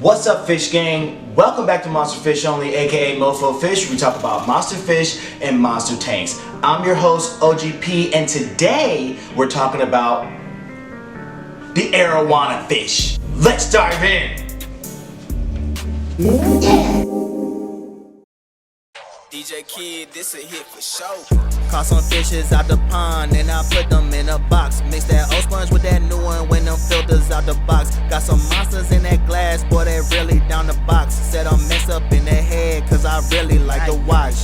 What's up, fish gang? Welcome back to Monster Fish Only, aka Mofo Fish, where we talk about monster fish and monster tanks. I'm your host, OGP, and today we're talking about the Arowana fish. Let's dive in! DJ Kid, this a hit for sure. Caught some fishes out the pond and I put them in a box. Mix that old sponge with that new one when them filters out the box. Got some monsters in that glass, boy, they really down the box. Said I'm messed up in the head cause I really like to watch.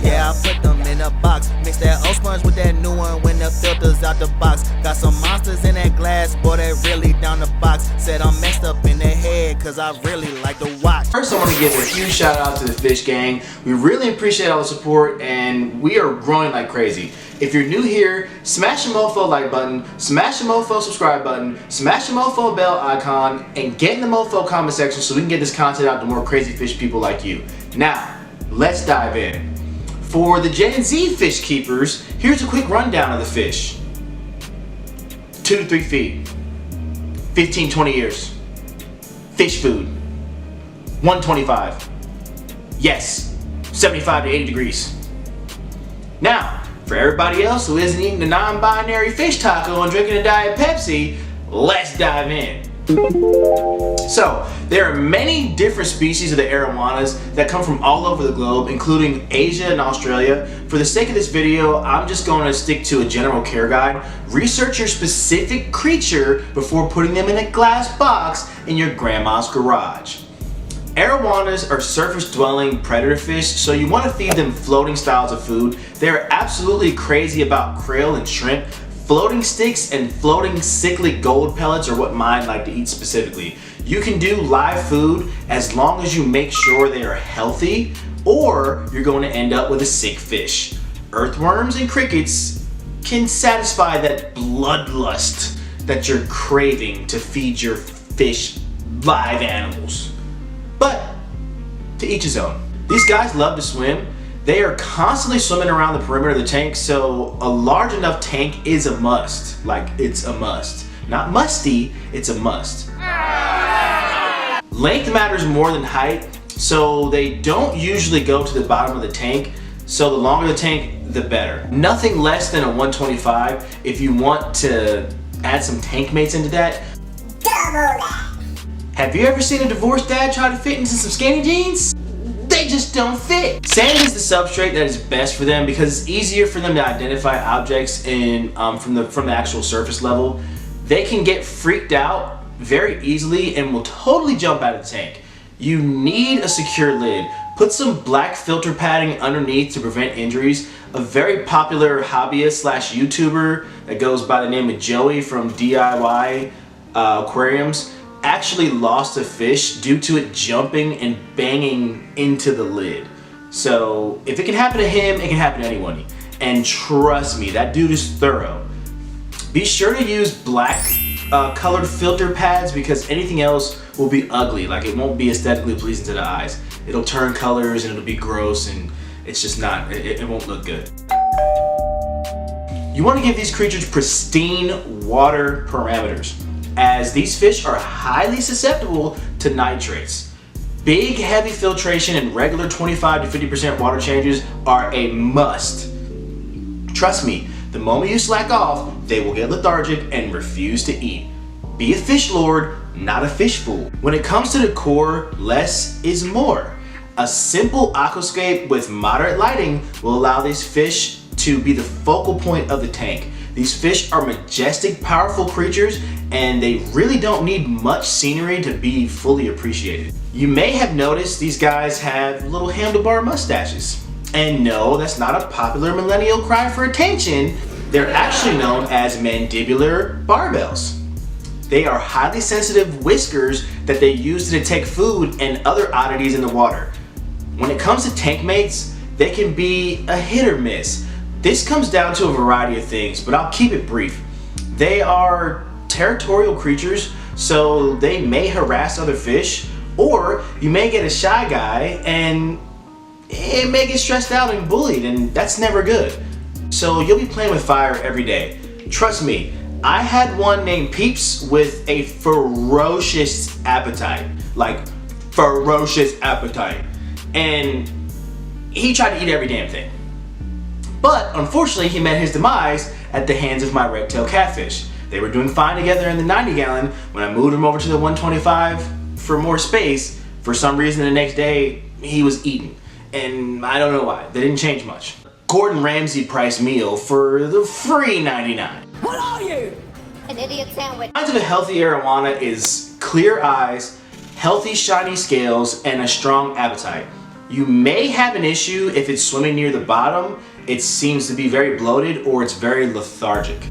Yeah, I put them in a box. Mix that old sponge with that new one when the filters out the box. Got some monsters in that glass, boy, they really down the box. Said I'm messed up in the head cause I really like to watch. First, I want to give a huge shout out to the fish gang. We really appreciate all the support and we are growing like crazy. If you're new here, smash the mofo like button, smash the mofo subscribe button, smash the mofo bell icon, and get in the mofo comment section so we can get this content out to more crazy fish people like you. Now, let's dive in. For the Gen Z fish keepers, here's a quick rundown of the fish. 2 to 3 feet, 15-20 years, fish food, 125, yes, 75 to 80 degrees. Now, for everybody else who isn't eating the non-binary fish taco and drinking a Diet Pepsi, let's dive in. So, there are many different species of the Arowanas that come from all over the globe, including Asia and Australia. For the sake of this video, I'm just going to stick to a general care guide. Research your specific creature before putting them in a glass box in your grandma's garage. Arowanas are surface-dwelling predator fish, so you want to feed them floating styles of food. They're absolutely crazy about krill and shrimp. Floating sticks and floating sickly gold pellets are what mine like to eat specifically. You can do live food as long as you make sure they are healthy, or you're going to end up with a sick fish. Earthworms and crickets can satisfy that bloodlust that you're craving to feed your fish live animals. But to each his own. These guys love to swim. They are constantly swimming around the perimeter of the tank, so a large enough tank is a must. Like, it's a must. Not musty, it's a must. Length matters more than height, so they don't usually go to the bottom of the tank, so the longer the tank, the better. Nothing less than a 125 if you want to add some tank mates into that. Double that. Have you ever seen a divorced dad try to fit into some skinny jeans? They just don't fit. Sand is the substrate that is best for them because it's easier for them to identify objects from the actual surface level. They can get freaked out very easily and will totally jump out of the tank. You need a secure lid. Put some black filter padding underneath to prevent injuries. A very popular hobbyist slash YouTuber that goes by the name of Joey from DIY Aquariums actually lost a fish due to it jumping and banging into the lid. So if it can happen to him, it can happen to anyone. And trust me, that dude is thorough. Be sure to use black colored filter pads because anything else will be ugly. Like, it won't be aesthetically pleasing to the eyes. It'll turn colors and it'll be gross and it's just not, it won't look good. You want to give these creatures pristine water parameters, as these fish are highly susceptible to nitrates. Big heavy filtration and regular 25 to 50% water changes are a must. Trust me, the moment you slack off, they will get lethargic and refuse to eat. Be a fish lord, not a fish fool. When it comes to decor, less is more. A simple aquascape with moderate lighting will allow these fish to be the focal point of the tank. These fish are majestic, powerful creatures, and they really don't need much scenery to be fully appreciated. You may have noticed these guys have little handlebar mustaches. And no, that's not a popular millennial cry for attention. They're actually known as mandibular barbells. They are highly sensitive whiskers that they use to detect food and other oddities in the water. When it comes to tank mates, they can be a hit or miss. This comes down to a variety of things, but I'll keep it brief. They are territorial creatures, so they may harass other fish, or you may get a shy guy and it may get stressed out and bullied, and that's never good. So you'll be playing with fire every day. Trust me, I had one named Peeps with a ferocious appetite. Like, ferocious appetite. And he tried to eat every damn thing. But unfortunately, he met his demise at the hands of my red-tailed catfish. They were doing fine together in the 90-gallon. When I moved him over to the 125 for more space, for some reason the next day, he was eating. And I don't know why. They didn't change much. Gordon Ramsay priced meal for the free $99. What are you? An idiot sandwich. Signs of a healthy Arowana is clear eyes, healthy shiny scales, and a strong appetite. You may have an issue if it's swimming near the bottom. It seems to be very bloated or it's very lethargic.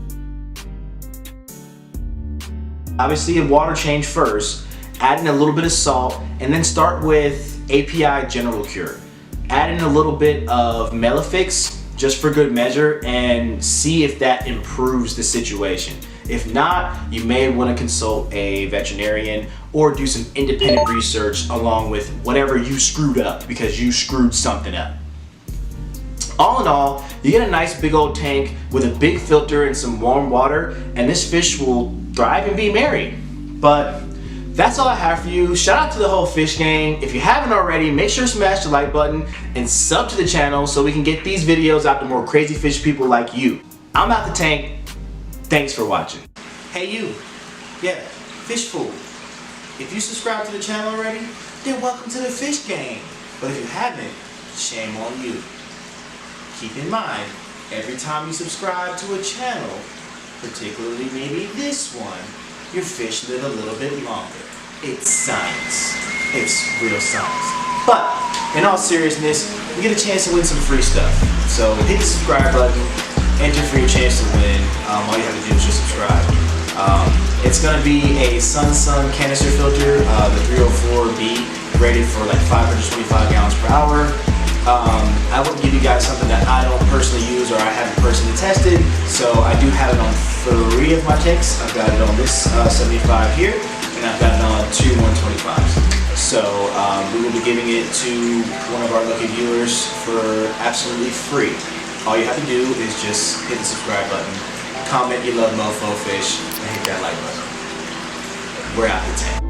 Obviously a water change first, add in a little bit of salt, and then start with API General Cure. Add in a little bit of Melafix just for good measure and see if that improves the situation. If not, you may want to consult a veterinarian or do some independent research along with whatever you screwed up, because you screwed something up. All in all, you get a nice big old tank with a big filter and some warm water, and this fish will thrive and be merry. But that's all I have for you. Shout out to the whole fish gang. If you haven't already, make sure to smash the like button and sub to the channel so we can get these videos out to more crazy fish people like you. I'm out the tank. Thanks for watching. Hey you, yeah, fish fool. If you subscribe to the channel already, then welcome to the fish gang. But if you haven't, shame on you. Keep in mind, every time you subscribe to a channel, particularly maybe this one, your fish live a little bit longer. It's science. It's real science. But in all seriousness, you get a chance to win some free stuff. So hit the subscribe button, enter for your chance to win. All you have to do is just subscribe. It's gonna be a Sun canister filter, the 304B, rated for like 525 gallons per hour. I wouldn't give you guys something that I don't personally use or I haven't personally tested, so I do have it on 3 of my tanks. I've got it on this 75 here, and I've got it on 2 125s. So we will be giving it to one of our lucky viewers for absolutely free. All you have to do is just hit the subscribe button, comment you love mofo fish, and hit that like button. We're out the tank.